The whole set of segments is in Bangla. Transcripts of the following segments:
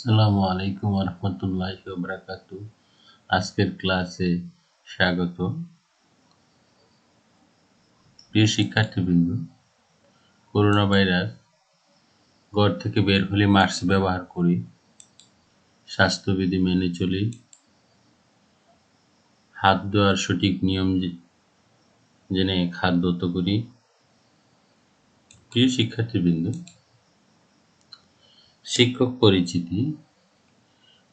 আসসালামু আলাইকুম রহমতুল্লাহি ওয়া বারাকাতুহু। আজকের ক্লাসে স্বাগত। প্রিয় শিক্ষার্থীবৃন্দ, করোনা ভাইরাস ঘর থেকে বের হলে মাস্ক ব্যবহার করি, স্বাস্থ্যবিধি মেনে চলি, হাত ধোয়ার সঠিক নিয়ম জেনে খাদ্যত করি। প্রিয় শিক্ষার্থীবৃন্দ, শিক্ষক পরিচিতি: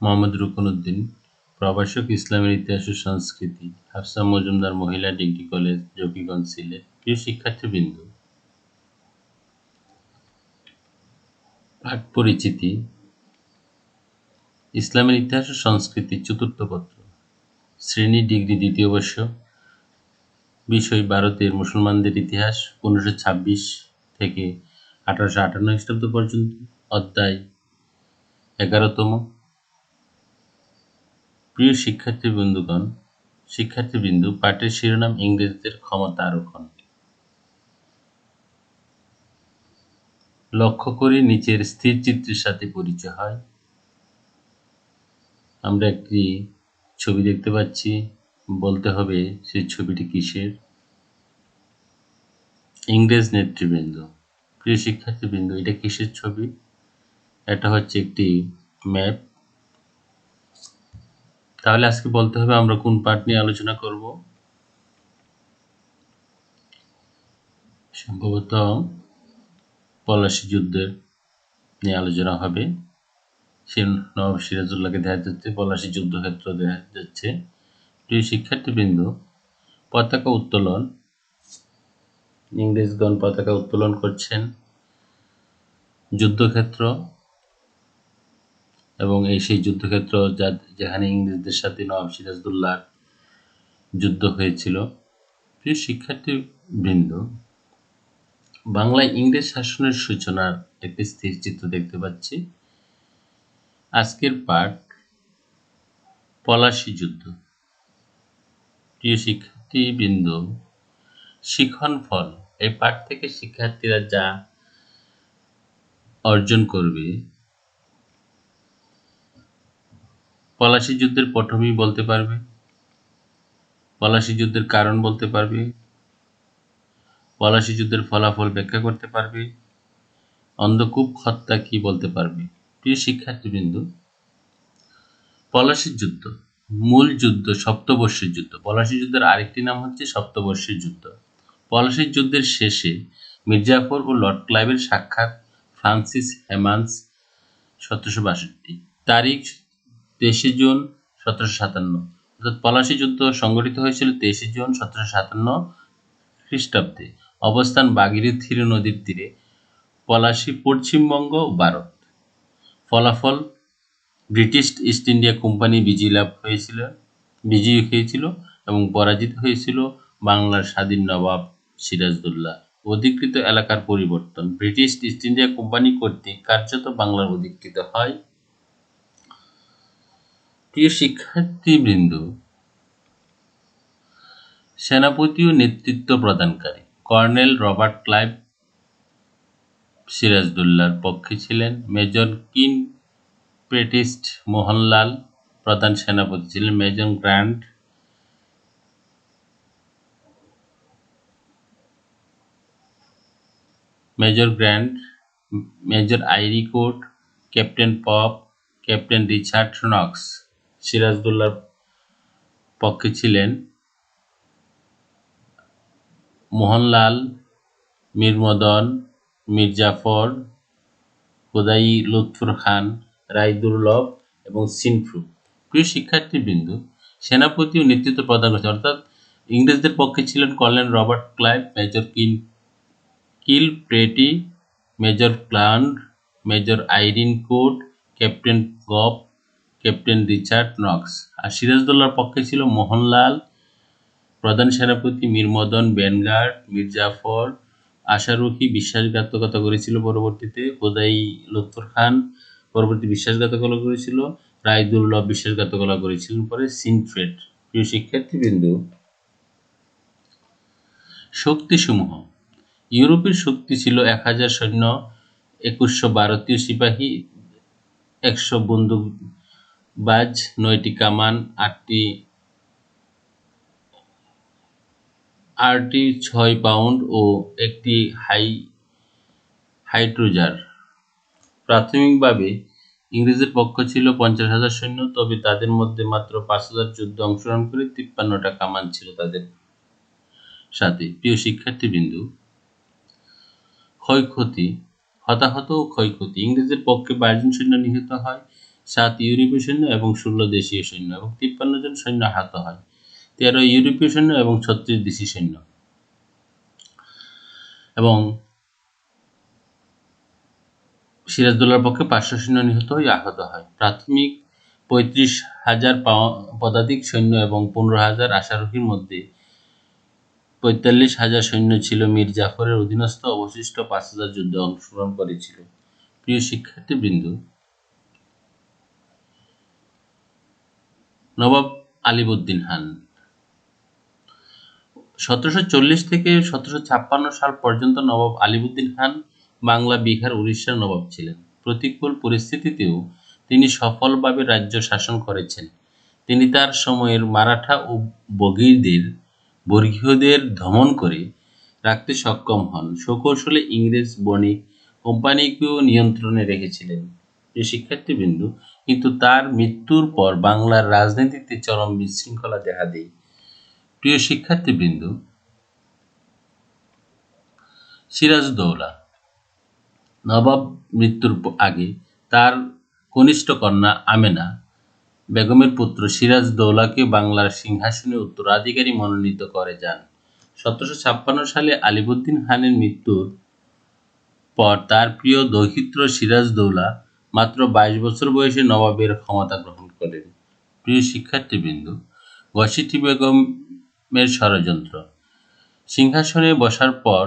মোহাম্মদ রুকনউদ্দিন, প্রভাষক, ইসলামের ইতিহাস ও সংস্কৃতি, হাফসা মজুমদার মহিলা ডিগ্রি কলেজ, জকিগঞ্জ, সিলেট। প্রিয় শিক্ষার্থীবৃন্দ, পাঠ পরিচিতি: ইসলামের ইতিহাস ও সংস্কৃতি, চতুর্থ পত্র, শ্রেণী ডিগ্রি, দ্বিতীয় বর্ষ, বিষয় ভারতের মুসলমানদের ইতিহাস 1526 থেকে 1858 খ্রিস্টাব্দ পর্যন্ত, অধ্যায় 11তম। প্রিয় শিক্ষার্থীবৃন্দ, পাঠের শিরোনাম ইংরেজদের ক্ষমতা আরোহণ। লক্ষ্য করে নিচের স্থির চিত্রের সাথে পরিচয় হয়। আমরা একটি ছবি দেখতে পাচ্ছি, বলতে হবে সেই ছবিটি কিসের। ইংরেজ নেতৃবৃন্দ। প্রিয় শিক্ষার্থীবৃন্দ, এটা কিসের ছবি? এটা হচ্ছে একটি ম্যাপ। তাহলে আজকে বলতে হবে আমরা কোন পাঠ নিয়ে আলোচনা করব। সম্ভবত পলাশী যুদ্ধের নিয়ে আলোচনা হবে। নবাব সিরাজউদ্দৌলাকে দেখা যাচ্ছে, পলাশী যুদ্ধক্ষেত্র দেখা যাচ্ছে। প্রিয় শিক্ষার্থীবৃন্দ, পতাকা উত্তোলন। ইংরেজগণ পতাকা উত্তোলন করছেন যুদ্ধক্ষেত্র, এবং সেই যুদ্ধক্ষেত্র যেখানে ইংরেজদের সাথে নবাব সিরাজউদ্দৌলার যুদ্ধ হয়েছিল। প্রিয় শিক্ষার্থীবৃন্দ, বাংলায় ইংরেজ শাসনের সূচনার একটি স্থির চিত্র দেখতে পাচ্ছি। আজকের পাঠ পলাশী যুদ্ধ। প্রিয় শিক্ষার্থীবৃন্দ, শিখন ফল। এই পাঠ থেকে শিক্ষার্থীরা যা অর্জন করবে, পলাশী যুদ্ধের পটভূমি বলতে পারবে, পলাশী যুদ্ধের কারণ বলতে পারবে, পলাশী যুদ্ধের ফলাফল ব্যাখ্যা করতে পারবে, অন্ধকূপ হত্যা কি বলতে পারবে। প্রিয় শিক্ষার্থীবৃন্দ, পলাশী যুদ্ধ মূল যুদ্ধ সপ্তবর্ষের যুদ্ধ। পলাশী যুদ্ধের আরেকটি নাম হচ্ছে সপ্তবর্ষের যুদ্ধ। পলাশী যুদ্ধের শেষে মির্জাফর ও লর্ড ক্লাইভের সাক্ষাৎ, ফ্রান্সিস হেমান্স, 1762, তারিখ 23 জুন 1757। অর্থাৎ পলাশী যুদ্ধ সংঘটিত হয়েছিল 23 জুন 1757 খ্রিস্টাব্দে। অবস্থান ভাগীরথী নদীর তীরে, পলাশী, পশ্চিমবঙ্গ, ভারত। ফলাফল ব্রিটিশ ইস্ট ইন্ডিয়া কোম্পানি বিজয়ী হয়েছিল এবং পরাজিত হয়েছিল বাংলার স্বাধীন নবাব সিরাজউদ্দৌলা। অধিকৃত এলাকার পরিবর্তন। ব্রিটিশ ইস্ট ইন্ডিয়া কোম্পানি কর্তৃক কার্যত বাংলার অধিকৃত হয়। প্রিয় শিক্ষার্থীবৃন্দ, সেনাপতি ও নেতৃত্ব প্রদানকারী। কর্নেল রবার্ট ক্লাইভ সিরাজউদ্দৌলার পক্ষে ছিলেন। মেজর কিন প্রেটিস্ট মোহনলাল প্রধান সেনাপতি ছিলেন। Major Grant, major Eyre Coote, captain Pop, captain Richard Knox সিরাজউদ্দৌলার পক্ষে ছিলেন। মোহনলাল, মীর মদন, মীর জাফর, খোদাই লুৎফর খান, রায় দুর্লভ এবং সিনফ্রু। প্রিয় শিক্ষার্থীবৃন্দ, সেনাপতি ও নেতৃত্ব প্রদান করেছেন, অর্থাৎ ইংরেজদের পক্ষে ছিলেন colonel Robert Clive, major Kilpatrick, major ক্লান্ড, major Eyre Coote, captain Gaupp, captain Richard Knox. আর সিরাজউদ্দৌলার পক্ষে ছিল মোহনলাল, প্রধান সেনাপতি মীর মদন, ভ্যানগার্ড, মীর জাফর, আশারুখী বিশ্বাসঘাতকতা করেছিল পরবর্তীতে, খোদাই লুৎফর খান পরবর্তী বিশ্বাসঘাতকতা করেছিল, রায় দুর্লভ বিশ্বাসঘাতকতা করেছিলেন পরে সিনফ্রেড। প্রিয় শিক্ষার্থীবৃন্দ, শক্তিসমূহ। ইউরোপের শক্তি ছিল 1000 সৈন্য, 2100 ভারতীয় সিপাহী 100 বন্দুকবাজ, 9টি কামান, 8টি 6 পাউন্ড ও একটি হাইড্রোজার। প্রাথমিকভাবে ইংরেজের পক্ষ ছিল 50,000 সৈন্য, তবে তাদের মধ্যে মাত্র 5,000 যুদ্ধে অংশগ্রহণ করে 53টা কামান ছিল তাদের সাথে। প্রিয় শিক্ষার্থীবৃন্দ, ক্ষয়ক্ষতি, হতাহত ও ক্ষয়ক্ষতি। ইংরেজের পক্ষে 22 জন সৈন্য নিহত হয়, 7 ইউরোপীয় সৈন্য এবং 16 দেশীয় সৈন্য, এবং 53 জন সৈন্য আহত হয়, 13 ইউরোপীয় সৈন্য এবং 36 দেশীয় সৈন্য। এবং সিরাজদৌল্লার পক্ষে 500 সৈন্য নিহত হয়ে আহত হয়। প্রাথমিক 35,000 পদাতিক সৈন্য এবং 15,000 অশ্বারোহীর মধ্যে 45,000 সৈন্য ছিল মীর জাফরের অধীনস্থ, অবশিষ্ট 5,000 যুদ্ধে অংশগ্রহণ করেছিল। প্রিয় শিক্ষার্থীবৃন্দ, নবাব আলিবউদ্দিন খান 1740 থেকে 1756 সাল পর্যন্ত নবাব আলিবউদ্দিন খান বাংলা, বিহার, উড়িষ্যার নবাব ছিলেন। প্রতিকূল পরিস্থিতিতেও তিনি সফলভাবে রাজ্য শাসন করেছেন। তিনি তার সময়ের মারাঠা ও বর্গীয়দের দমন করে রাখতে সক্ষম হন। সুকৌশলে ইংরেজ বণিক কোম্পানিকেও নিয়ন্ত্রণে রেখেছিলেন। প্রিয় শিক্ষার্থীবৃন্দ, কিন্তু তার মৃত্যুর পর বাংলার রাজনীতিতে চরম বিশৃঙ্খলা দেখা দেয়। প্রিয় শিক্ষার্থীবৃন্দ, সিরাজদৌলা নবাব মৃত্যুর আগে তার কনিষ্ঠ কন্যা আমেনা বেগমের পুত্র সিরাজদৌলাকে বাংলার সিংহাসনে উত্তরাধিকারী মনোনীত করে যান। 1756 সালে আলিবউদ্দিন খানের মৃত্যুর পর তার প্রিয় দৌহিত্র সিরাজদৌলা মাত্র 22 বছর বয়সে নবাবের ক্ষমতা গ্রহণ করেন। প্রিয় শিক্ষার্থীবৃন্দ, ঘসিটি বেগমের ষড়যন্ত্র। সিংহাসনে বসার পর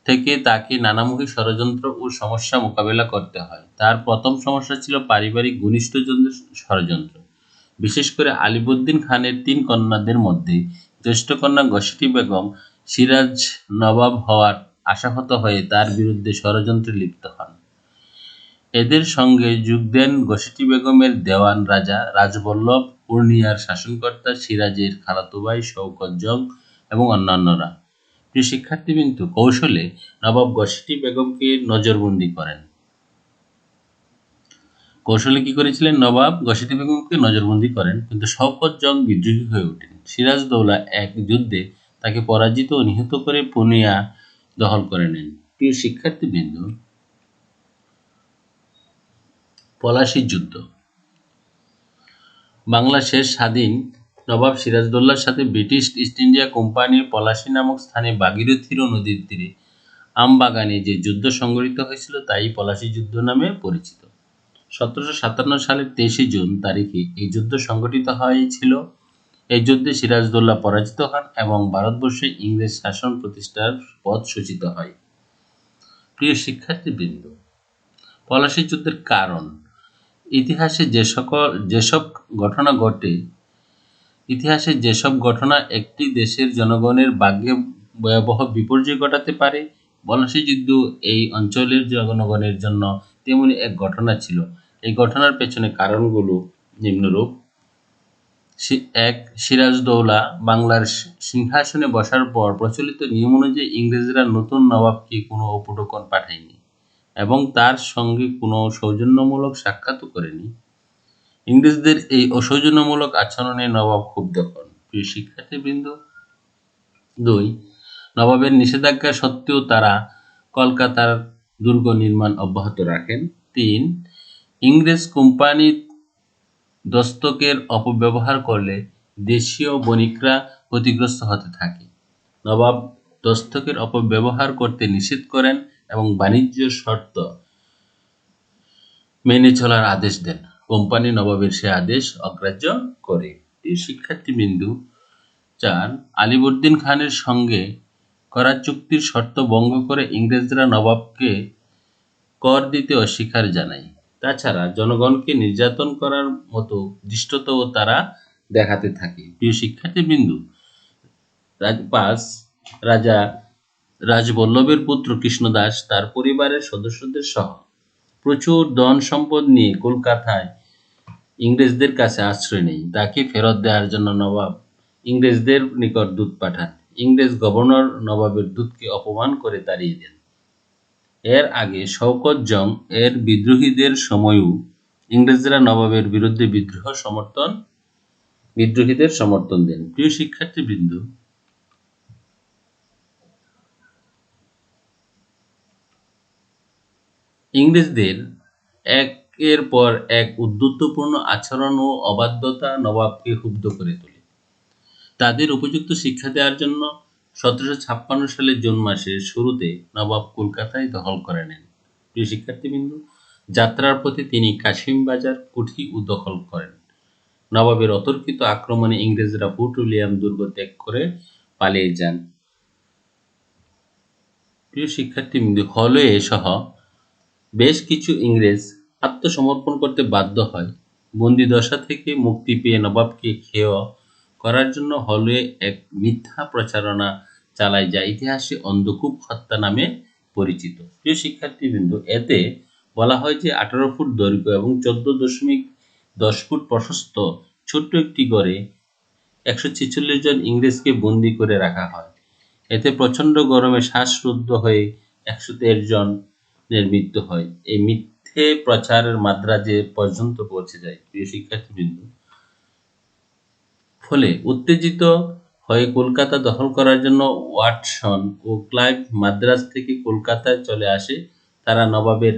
থেকে তাকে নানামুখী ষড়যন্ত্র ও সমস্যা মোকাবেলা করতে হয়। তার প্রথম সমস্যা ছিল পারিবারিক ঘনিষ্ঠজনদের ষড়যন্ত্র। বিশেষ করে আলিবউদ্দিন খানের 3 কন্যাদের মধ্যে জ্যেষ্ঠ কন্যা ঘসিটি বেগম সিরাজ নবাব হওয়ার আশাহত হয়ে তার বিরুদ্ধে ষড়যন্ত্রে লিপ্ত হন। এদের সঙ্গে যোগ দেন ঘসিটি বেগমের দেওয়ান রাজা রাজবল্লভ, পূর্ণিয়ার শাসনকর্তা সিরাজের খালাতো ভাই শওকত জং এবং অন্যান্যরা। প্রিয় শিক্ষার্থীবৃন্দ, কৌশলে নবাব ঘসিটি বেগমকে নজরবন্দি করেন। কৌশলে কি করেছিলেন? নবাব ঘসিটি বেগমকে নজরবন্দি করেন, কিন্তু শওকত জং বিদ্রোহী হয়ে ওঠেন। সিরাজদৌলা এক যুদ্ধে তাকে পরাজিত ও নিহত করে পূর্ণিয়া দখল করে নেন। প্রিয় শিক্ষার্থীবৃন্দ, পলাশীর যুদ্ধ। বাংলা শেষ স্বাধীন নবাব সিরাজদৌল্লার সাথে ব্রিটিশ ইস্ট ইন্ডিয়া কোম্পানির পলাশী নামক স্থানে ভাগীরথী নদীর তীরে আমবাগানে যে যুদ্ধ সংঘটিত হয়েছিল তাই পলাশী যুদ্ধ নামে পরিচিত। 1757 সালের 23 জুন তারিখে এই যুদ্ধ সংঘটিত হয়েছিল। এই যুদ্ধে সিরাজদৌল্লা পরাজিত হন এবং ভারতবর্ষে ইংরেজ শাসন প্রতিষ্ঠার পথ সূচিত হয়। প্রিয় শিক্ষার্থীবৃন্দ, পলাশী যুদ্ধের কারণ। ইতিহাসে যেসব ঘটনা একটি দেশের জনগণের ভাগ্যে ভয়াবহ বিপর্যয় ঘটাতে পারে, পলাশী যুদ্ধ এই অঞ্চলের জনগণের জন্য তেমনি এক ঘটনা ছিল। এই ঘটনার পেছনে কারণগুলো নিম্নরূপ। 1. সিরাজদৌলা বাংলার সিংহাসনে বসার পর প্রচলিত নিয়ম অনুযায়ী ইংরেজরা নতুন নবাবকে কোনো উপঢৌকন পাঠায়নি এবং তার সঙ্গে কোনো সৌজন্যমূলক সাক্ষাৎও করেনি। ইংরেজদের এই অসৌজন্যমূলক আচরণে নবাব ক্ষুব্ধ হন। প্রিয় শিক্ষার্থীবৃন্দ, 2. নবাবের নিষেধাজ্ঞা সত্ত্বেও তারা কলকাতার দুর্গ নির্মাণ অব্যাহত রাখেন। 3. ইংরেজ কোম্পানি দস্তকের অপব্যবহার করলে দেশীয় বণিকরা ক্ষতিগ্রস্ত হতে থাকে। নবাব দস্তকের অপব্যবহার করতে নিষেধ করেন এবং বাণিজ্য শর্ত মেনে চলার আদেশ দেন। কোম্পানি নবাবের সে আদেশ অগ্রাহ্য করে। শিক্ষার্থীবৃন্দ, 4. আলিবউদ্দিন খানের সঙ্গে করা চুক্তির শর্ত ভঙ্গ করে ইংরেজরা নবাবকে কর দিতে অস্বীকার জানায়। তাছাড়া জনগণকে নির্যাতন করার মতো ধৃষ্টতাও তারা দেখাতে থাকে। প্রিয় শিক্ষার্থীবৃন্দ, 5. রাজা রাজবল্লভের পুত্র কৃষ্ণদাস তার পরিবারের সদস্যদের সহ প্রচুর ধন সম্পদ নিয়ে কলকাতায় ইংরেজদের কাছে আশ্রয় নেয়। তাকে ফেরত দেওয়ার জন্য নবাব ইংরেজদের নিকট দূত পাঠান। ইংরেজ গভর্নর নবাবের দূতকে অপমান করে তাড়িয়ে দেন। এর আগে শওকত জং এর বিদ্রোহীদের সময়ও ইংরেজরা নবাবের বিরুদ্ধে বিদ্রোহীদের সমর্থন দেন। প্রিয় শিক্ষার্থীবৃন্দ, ইংরেজদের একের পর এক উদ্ধত্যপূর্ণ আচরণ ও অবাধ্যতা নবাবকে ক্ষুব্ধ করে তোলে। তাদের উপযুক্ত শিক্ষা দেওয়ার জন্য 1756 সালের জুন মাসের শুরুতে নবাব কলকাতায় দখল করে নেন। প্রিয় শিক্ষার্থীবৃন্দ, যাত্রার পথে তিনি কাশিমবাজার, কুঠি দখল করেন। নবাবের অতর্কিত আক্রমণে ইংরেজরা ফোর্ট উইলিয়াম দুর্গ ত্যাগ করে পালিয়ে যান। প্রিয় শিক্ষার্থীবৃন্দ, হলওয়ে সহ বেশ কিছু ইংরেজ আত্মসমর্পণ করতে বাধ্য হয়। বন্দিদশা থেকে মুক্তি পেয়ে নবাবকে হেয় করার জন্য হলওয়ে এক মিথ্যা প্রচারণা চালায়, যা ইতিহাসে অন্ধকূপ হত্যা নামে পরিচিত। প্রিয় শিক্ষার্থীবৃন্দ, এতে বলা হয় যে 18 ফুট দৈর্ঘ্য এবং 14.10 ফুট প্রশস্ত ছোট্ট একটি ঘরে 146 জন ইংরেজকে বন্দী করে রাখা হয়। এতে প্রচণ্ড গরমে শ্বাসরুদ্ধ হয়ে 113 জনের মৃত্যু হয়। এই মিথ্যে প্রচারের মাত্রা যে পর্যন্ত পৌঁছে যায়, প্রিয় শিক্ষার্থীবৃন্দ, ফলে উত্তেজিত হয়ে কলকাতা দখল করার জন্য ওয়াটসন ও ক্লাইভ মাদ্রাজ থেকে কলকাতায় চলে আসে। তারা নবাবের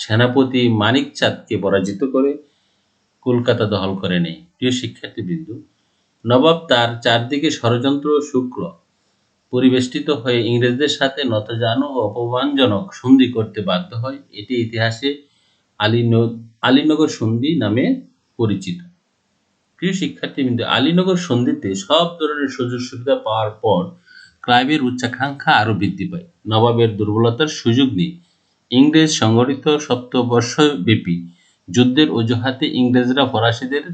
সেনাপতি মানিক চাঁদকে পরাজিত করে কলকাতা দখল করে নেয়। প্রিয় শিক্ষার্থীবৃন্দ, নবাব তার চারদিকে ষড়যন্ত্র শুক্র পরিবেষ্টিত হয়ে ইংরেজদের সাথে নতজানু ও অপমানজনক সন্ধি করতে বাধ্য হয়। এটি ইতিহাসে আলীনগর সন্ধি নামে পরিচিত। প্রিয় শিক্ষার্থীবৃন্দ, আলীনগর সন্ধিতে সব ধরনের সুযোগ সুবিধা পাওয়ার পর ক্লাইভের উচ্চাকাঙ্ক্ষা আরো বৃদ্ধি পায়। নবাবের দুর্বলতার সুযোগ নিয়ে ইংরেজ সংগঠিত সপ্তবর্ষব্যাপী যুদ্ধের অজুহাতে ইংরেজরা ফরাসিদের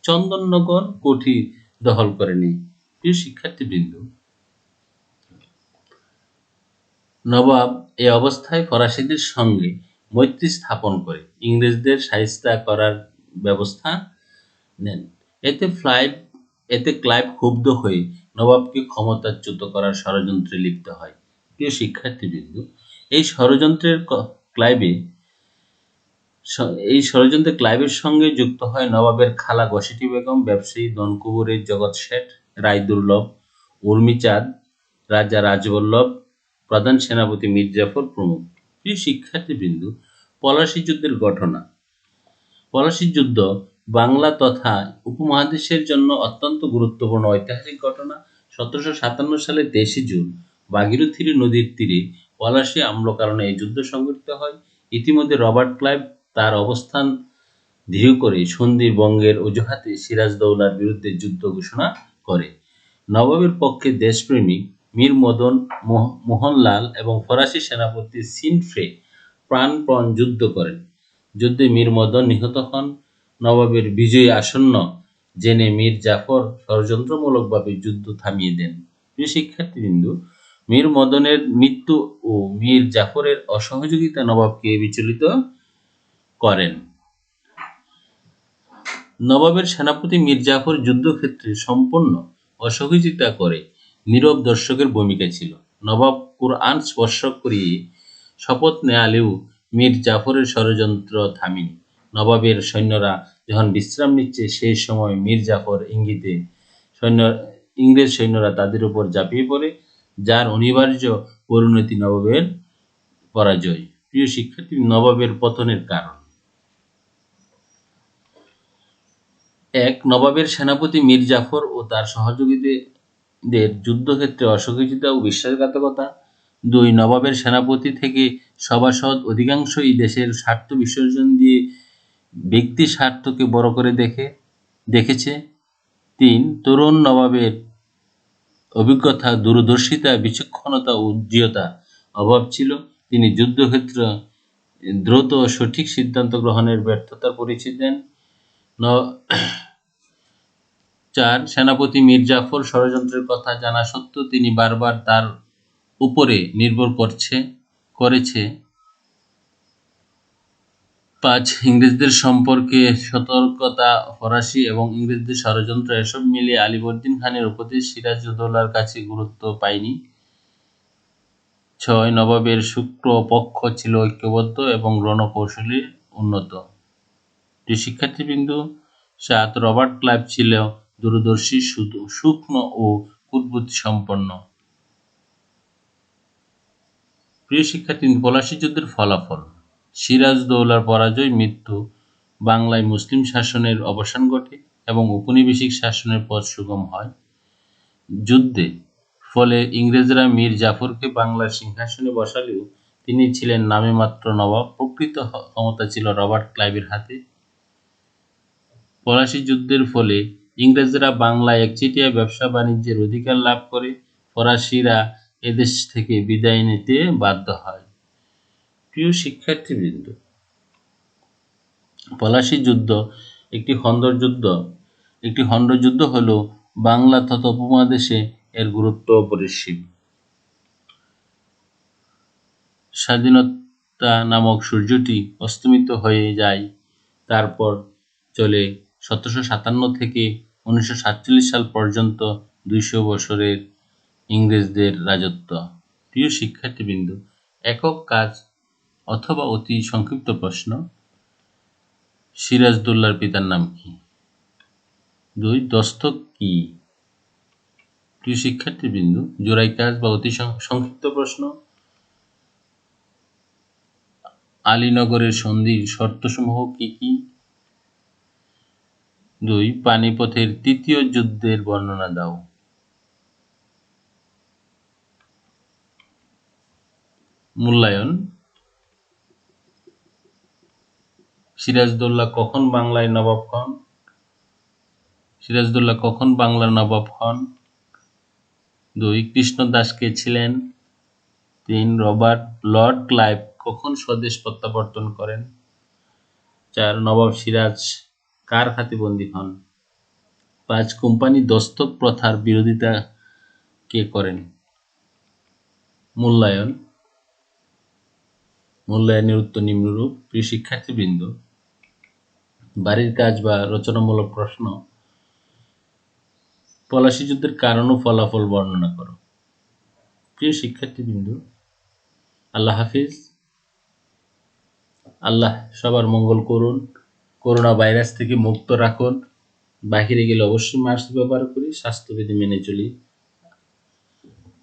চন্দননগর, কোঠি দখল করে নেয়। প্রিয় শিক্ষার্থীবৃন্দ, নবাব এ অবস্থায় ফরাসিদের সঙ্গে মৈত্রী স্থাপন করে ইংরেজদের শায়েস্তা করার ব্যবস্থা নেন। এতে ক্লাইভ ক্ষুব্ধ হয়ে নবাবকে ক্ষমতাচ্যুত করার ষড়যন্ত্রে লিপ্ত হয়। প্রিয় শিক্ষার্থীবৃন্দ, এই ষড়যন্ত্রে ক্লাইভের সঙ্গে যুক্ত হয় নবাবের খালা ঘসেটি বেগম, ব্যবসায়ী ধনকুবের জগৎ শেঠ, রায়দুর্লভ, উর্মিচাঁদ, রাজা রাজবল্লভ, প্রধান সেনাপতি মীর জাফর প্রমুখ। প্রিয় শিক্ষার্থীবৃন্দ, পলাশী যুদ্ধের ঘটনা। পলাশী যুদ্ধ বাংলা তথা উপমহাদেশের জন্য অত্যন্ত গুরুত্বপূর্ণ ঐতিহাসিক ঘটনা। 1757 সালের 23 জুন ভাগীরথী নদীর তীরে পলাশী আম্লকারণে এই যুদ্ধ সংঘটিত হয়। ইতিমধ্যে রবার্ট ক্লাইভ তার অবস্থান দৃঢ় করে সন্ধির ভঙ্গের অজুহাতে সিরাজদৌলার বিরুদ্ধে যুদ্ধ ঘোষণা করে। নবাবের পক্ষে দেশপ্রেমিক মীর মদন মোহনলাল এবং ফরাসি সেনাপতি সিনফ্রে প্রাণপণ যুদ্ধ করেন। যুদ্ধে মীর মদন নিহত হন। নবাবের বিজয় আসন্ন জেনে মীর জাফর ষড়যন্ত্রমূলকভাবে যুদ্ধ থামিয়ে দেন। প্রিয় শিক্ষার্থীবৃন্দ, মীর মদনের মৃত্যু ও মীর জাফরের অসহযোগিতা নবাবকে বিচলিত করেন। নবাবের সেনাপতি মীর জাফর যুদ্ধক্ষেত্রে সম্পূর্ণ অসহযোগিতা করে নীরব দর্শকের ভূমিকা ছিল। নবাব কুরআন স্পর্শ করিয়ে শপথ নেয়ালেও মীর জাফরের ষড়যন্ত্র থামেনি। নবাবের সৈন্যরা যখন বিশ্রাম নিচ্ছে, সেই সময় মীর জাফর ইঙ্গিতে ইংরেজ সৈন্যরা তাদের উপর ঝাঁপিয়ে পড়ে, যার অনিবার্য পরিণতি নবাবের পরাজয়। প্রিয় শিক্ষার্থী, নবাবের পতনের কারণ। 1. নবাবের সেনাপতি মীর জাফর ও তার সহযোগীদের যুদ্ধক্ষেত্রে অসহযোগিতা ও বিশ্বাসঘাতকতা। 2. নবাবের সেনাপতি থেকে সভাসদ অধিকাংশই দেশের স্বার্থ বিসর্জন দিয়ে ব্যক্তি স্বার্থকে বড় করে দেখেছে। 3. তরুণ নবাবের অভিজ্ঞতা, দূরদর্শিতা, বিচক্ষণতা ও দৃঢ়তা অভাব ছিল। তিনি যুদ্ধক্ষেত্রে দ্রুত ও সঠিক সিদ্ধান্ত গ্রহণের ব্যর্থতার পরিচয় দেন। 4. সেনাপতি মীর জাফর ষড়যন্ত্রের কথা জানা সত্ত্বেও তিনি বারবার তার উপরে নির্ভর করেছে 5. ইংরেজদের সম্পর্কে সতর্কতা, ফরাসি এবং ইংরেজদের ষড়যন্ত্র এসব মিলিয়ে আলিবর্দীন খানের উপাধি সিরাজউদ্দৌলার কাছে গুরুত্ব পায়নি। 6. নবাবের শুক্র পক্ষ ছিল ঐক্যবদ্ধ এবং রণকৌশলে উন্নত। প্রিয় শিক্ষার্থীবৃন্দ, 7. রবার্ট ক্লাইভ ছিল দূরদর্শী, সূক্ষ্ম ও কূটবুদ্ধি সম্পন্ন। প্রিয় শিক্ষার্থী, পলাশী যুদ্ধের ফলাফল। সিরাজউদ্দৌলার পরাজয়, মৃত্যু, বাংলায় মুসলিম শাসনের অবসান ঘটে এবং ঔপনিবেশিক শাসনের পথ সুগম হয়। যুদ্ধে ফলে ইংরেজরা মীর জাফরকে বাংলার সিংহাসনে বসালেও তিনি ছিলেন নামে মাত্র নবাব, প্রকৃত ক্ষমতা ছিল রবার্ট ক্লাইভের হাতে। পলাশী যুদ্ধের ফলে ইংরেজরা বাংলায় একচেটিয়া ব্যবসা বাণিজ্যের অধিকার লাভ করে, ফরাসিরা এদেশ থেকে বিদায় নিতে বাধ্য হয়। প্রিয় শিক্ষার্থীবৃন্দ, পলাশী যুদ্ধ একটি খণ্ডযুদ্ধ হল বাংলা তথা উপমহাদেশে এর গুরুত্ব অপরিসীম। স্বাধীনতা নামক সূর্যটি অস্তমিত হয়ে যায়, তারপর চলে 1757 থেকে 1947 সাল পর্যন্ত 200 বছরের ইংরেজদের রাজত্ব। প্রিয় শিক্ষার্থীবৃন্দ, একক কাজ অথবা অতি সংক্ষিপ্ত প্রশ্ন, সিরাজউদ্দৌলার পিতার নাম কি? 2. দস্তক কি? প্রিয় শিক্ষার্থীবৃন্দ, জোড়াই কাজ বা অতি সংক্ষিপ্ত প্রশ্ন, আলীনগরের সন্ধির শর্তসমূহ কি কি? 2. পানিপথের তৃতীয় যুদ্ধের বর্ণনা দাও। মূল্যায়ন। সিরাজউদ্দৌলা কখন বাংলার নবাব হন? 2. কৃষ্ণদাস কে ছিলেন? 3. লর্ড ক্লাইভ কখন স্বদেশ প্রত্যাবর্তন করেন? 4. নবাব সিরাজ কার হাতে বন্দী হন? 5. কোম্পানি দস্তক প্রথার বিরোধিতা কে করেন? মূল্যায়নের উত্তর নিম্নরূপ। প্রিয় শিক্ষার্থীবৃন্দ, বাড়ির কাজ বা রচনামূলক প্রশ্ন, পলাশী যুদ্ধের কারণ ও ফলাফল বর্ণনা করো। প্রিয় শিক্ষার্থীবৃন্দ, আল্লাহ হাফিজ। আল্লাহ সবার মঙ্গল করুন, করোনা ভাইরাস থেকে মুক্ত রাখুন। বাহিরে গেলে অবশ্যই মাস্ক ব্যবহার করি, স্বাস্থ্যবিধি মেনে চলি।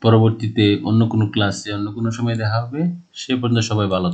পরবর্তীতে অন্য কোনো ক্লাসে অন্য কোনো সময় দেখা হবে। সে পর্যন্ত সবাই ভালো